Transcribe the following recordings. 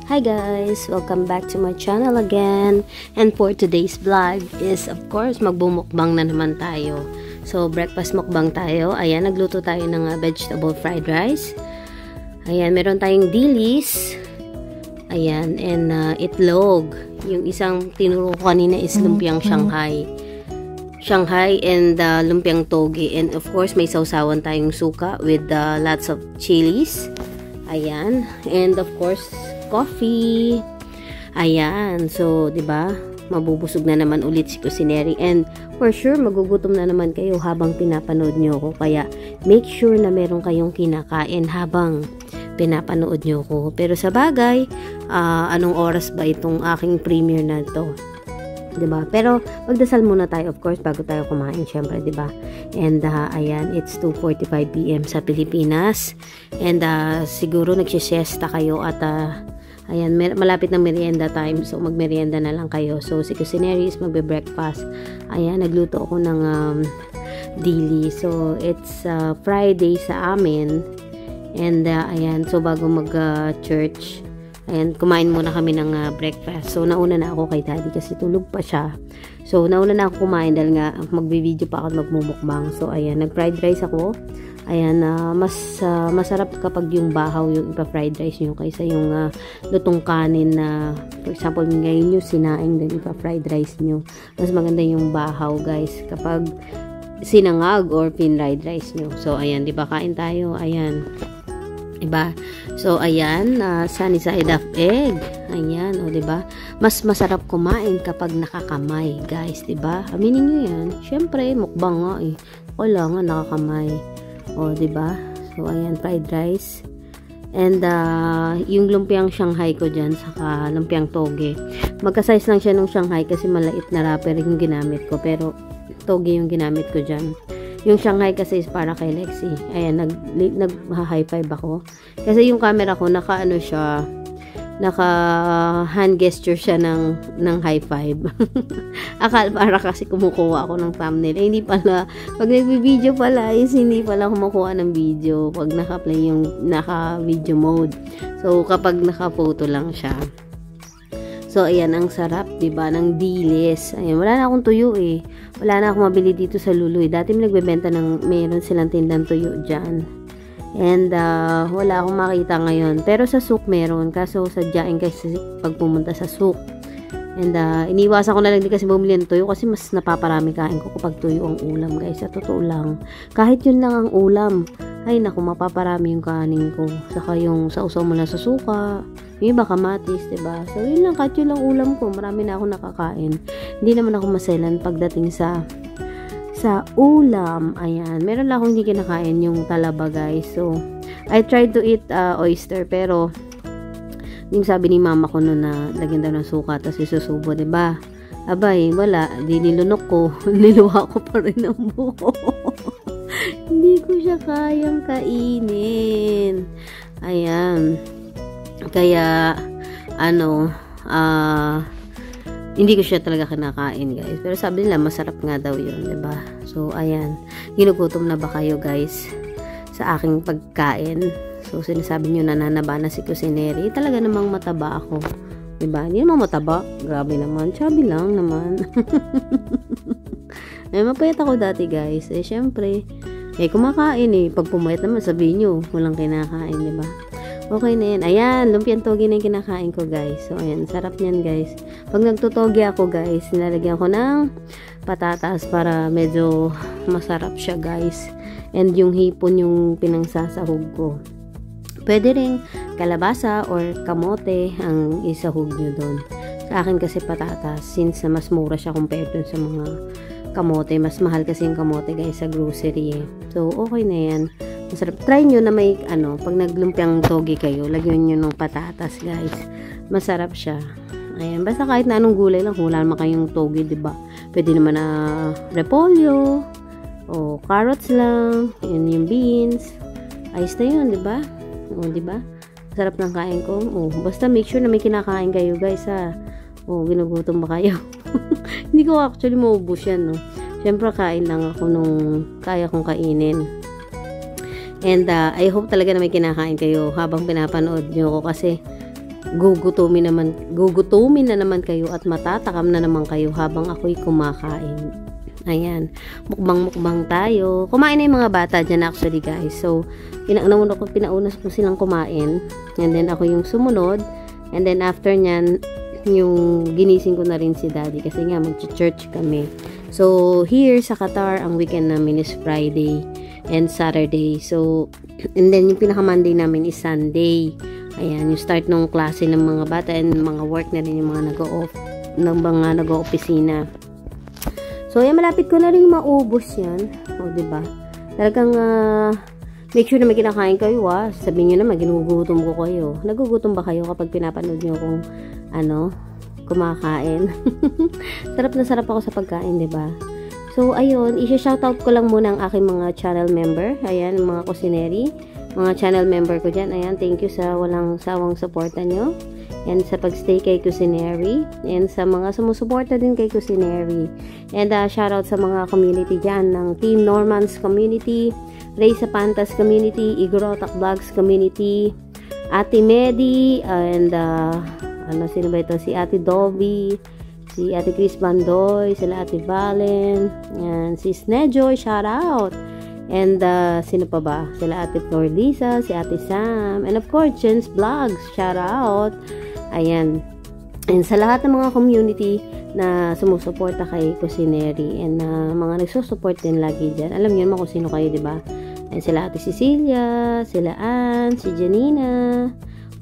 Hi guys! Welcome back to my channel again. And for today's vlog is of course magbumukbang na naman tayo. So breakfast mukbang tayo. Ayan, nagluto tayo ng vegetable fried rice. Ayan, meron tayong dilis. Ayan, and itlog. Yung isang tinuro ko kanina is lumpiang Shanghai. Shanghai and lumpiang toge. And of course may sausawan tayong suka with lots of chilies. Ayan, and of course coffee. Ayan. So, 'di ba? Mabubusog na naman ulit si Cusineri and for sure magugutom na naman kayo habang pinapanood niyo ako. Kaya make sure na meron kayong kinakain habang pinapanood niyo ako. Pero sa bagay, anong oras ba itong aking premiere na 'to? 'Di ba? Pero magdasal muna tayo of course bago tayo kumain, syempre, 'di ba? And ayan, it's 2:45 PM sa Pilipinas. And siguro nagsisiesta kayo at ayan, malapit ng merienda time. So, magmerienda na lang kayo. So, si Cusineri is magbe-breakfast. Ayan, nagluto ako ng dili. So, it's Friday sa amin. And, ayan, so bago mag-church, ayan, kumain muna kami ng breakfast. So, nauna na ako kay daddy kasi tulog pa siya. So, nauna na ako kumain dahil nga magbe-video pa ako magmumukbang. So, ayan, nag-fried rice ako. Ayan, mas masarap kapag yung bahaw yung ipa-fried rice nyo kaysa yung lutong kanin na, for example, ngayon yung sinaing din ipa-fried rice nyo. Mas maganda yung bahaw, guys, kapag sinangag or pin-fried rice nyo. So, ayan, di ba, kain tayo, ayan. Diba? So, ayan, sunny side up egg. Ayan, o, diba? Mas masarap kumain kapag nakakamay, guys, diba? Aminin nyo yan. Siyempre, mukbang nga eh. Wala nga, nakakamay. O, diba? So, ayan, fried rice. And, yung lumpiang Shanghai ko dyan, saka lumpiang toge. Magka-size lang siya ng Shanghai kasi malait na wrapper yung ginamit ko. Pero, toge yung ginamit ko dyan. Yung Shanghai kasi is para kay Lexi. Ayan, nag-high five ako. Kasi yung camera ko, naka-ano siya, naka-hand gesture siya ng high five. Akala para kasi kumukuha ako ng thumbnail. Hindi pala, pag nag-video pala is hindi pala kumukuha ng video pag naka-play yung naka-video mode. So, kapag naka-photo lang siya. So, ayan, ang sarap, diba, ng dilis. Ayan, wala na akong tuyo eh. Wala na akong mabili dito sa Luloy. Dati may nagbebenta meron silang tindang tuyo dyan. And, wala akong makita ngayon. Pero sa souk meron. Kaso, sadyain kasi pag pumunta sa souk. And, iniwasan ko na lang din kasi bumili ng tuyo kasi mas napaparami kain ko kapag tuyo ang ulam, guys. Sa totoo lang. Kahit yun lang ang ulam. Ay, naku, mapaparami yung kanin ko. Saka yung sausaw mo lang sa suka. Yung iba kamatis, diba? So, yun lang, kahit yun lang ulam ko. Marami na ako nakakain. Hindi naman ako maselan pagdating sa ulam. Ayan. Meron lang akong hindi kinakain yung talaba, guys. So, I tried to eat oyster, pero yung sabi ni mama ko noon na lagyan daw ng suka, tapos isusubo, diba? Abay, wala. Di nilunok ko. Niluha ko pa rin ang buo. Hindi ko siya kayang kainin. Ayan. Kaya, hindi ko siya talaga kinakain, guys. Pero sabi nila, masarap nga daw yun, diba? So, ayan. Ginugutom na ba kayo, guys, sa aking pagkain? So, sinasabi nyo, nananaba na si Cusineri. Talaga namang mataba ako. Diba? Hindi naman mataba. Grabe naman. Chubby lang naman. Eh, mapayat ako dati, guys. Eh, syempre, kumakain eh. Pag pumayat naman, sabihin nyo, walang kinakain, diba? Okay na yan. Ayan, lumpiang toge na yung kinakain ko, guys. So, ayan, sarap niyan, guys. Pag nagtutoge ako, guys, nilalagyan ko ng patatas para medyo masarap siya, guys. And yung hipon yung pinangsasahog ko. Pwede rin kalabasa or kamote ang isahog nyo doon. Sa akin kasi patatas, since mas mura siya compared dun sa mga kamote. Mas mahal kasi yung kamote, guys, sa grocery eh. So, okay na yan. Masarap. Try nyo na may, pag naglumpiang toge kayo, lagyan nyo ng patatas, guys. Masarap siya. Ayan. Basta kahit na anong gulay lang, kung wala naman kayong toge, diba? Pwede naman na repolyo, o carrots lang, and yung beans. Ayos na yun, diba? O, diba? Masarap ng kain ko. O, basta make sure na may kinakain kayo, guys, ha? O, ginugutom ba kayo? Hindi ko actually maubos yan, no? Siyempre, kain lang ako nung kaya kong kainin. And I hope talaga na may kinakain kayo habang pinapanood nyo ko kasi gugutumin na naman kayo at matatakam na naman kayo habang ako'y kumakain. Ayan, mukbang tayo. Kumain na yung mga bata dyan actually guys. So, pinauna ko silang kumain. And then ako yung sumunod. And then after nyan, yung ginising ko na rin si daddy kasi nga mag-church kami. So, here sa Qatar, ang weekend namin is Friday and Saturday. So, and then yung pinaka-Monday namin is Sunday. Ayan, yung start ng klase ng mga bata and mga work na rin yung mga nag-o-opisina. So, ayan, malapit ko na rin maubos yan. O, diba? Talagang, make sure na may kinakain kayo, Sabihin nyo naman, ginugutom ko kayo. Nagugutom ba kayo kapag pinapanood nyo kung, kumakain? Sarap na sarap ako sa pagkain, diba? So, ayun, i-shoutout ko lang muna ang aking mga channel member. Ayan, mga kusineri. Mga channel member ko dyan. Ayan, thank you sa walang sawang suporta nyo. And sa pagstay kay Kusineri. And sa mga sumusuporta din kay Kusineri. And shoutout sa mga community dyan ng Team Normans Community, Reysa Pantas Community, Igorotak Vlogs Community, Ate Medi, and sino ba ito? Si Ate Dobby, si Ate Chris Bandoy, sila Ate Valen, and si Snejoy, shoutout. And sino pa ba? Sila Ate Flor Lisa, si Ate Sam, and of course, Jen's Vlogs, shoutout. Ayan. And sa lahat ng mga community na sumusuporta kay Kusineri and mga nagsusupport din lagi dyan. Alam niyo naman kung sino kayo, diba? And sila Ate Cecilia, sila Ann, si Janina,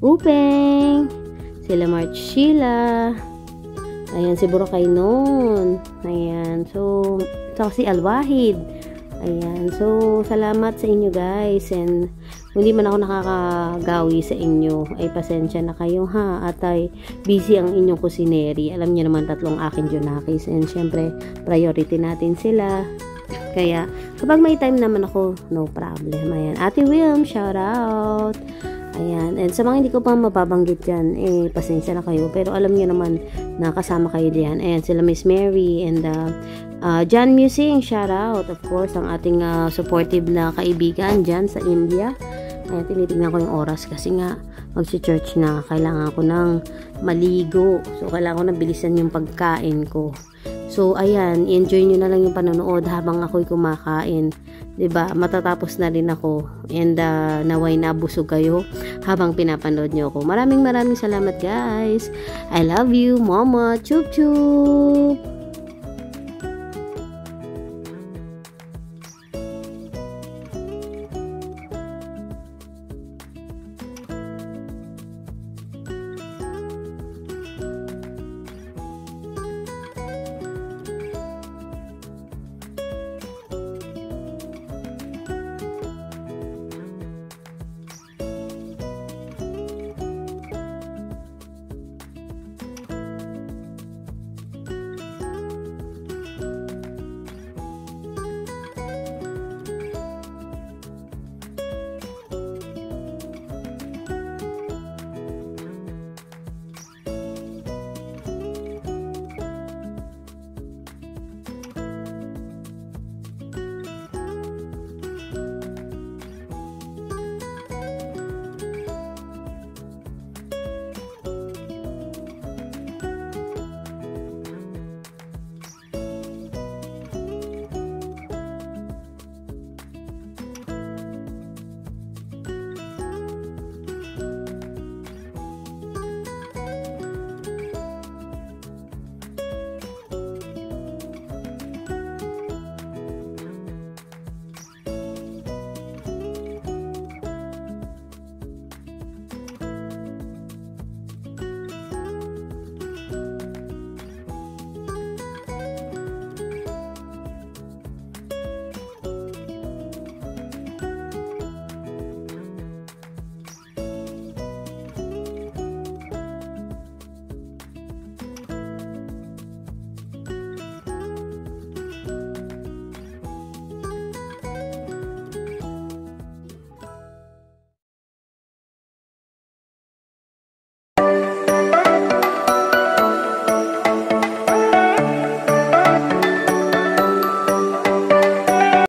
Upeng, sila March Sheila, ayan, si Boracay noon. Ayan. So si Alwahid. Ayan. So, salamat sa inyo guys. And hindi man ako nakakagawi sa inyo, ay pasensya na kayo ha. At ay busy ang inyong kusineri. Alam niyo naman, tatlong akin Junakis. And syempre, priority natin sila. Kaya, kapag may time naman ako, no problem. Ayan. Ate Wilm, shout out. Ayan. And sa mga hindi ko pa mababanggit dyan, pasensya na kayo. Pero alam niyo naman na kasama kayo diyan. Ayan, sila Miss Mary and John Musing, shout out. Of course, ang ating supportive na kaibigan dyan sa India. Ayan, tinitingnan ko yung oras kasi nga magsi-church na. Kailangan ko ng maligo. So, kailangan ko na bilisan yung pagkain ko. So, ayan, enjoy nyo na lang yung panonood habang ako'y kumakain. 'Di ba? Matatapos na rin ako. And naway nabusog kayo habang pinapanood nyo ako. Maraming salamat guys. I love you, Mama. Chup chup.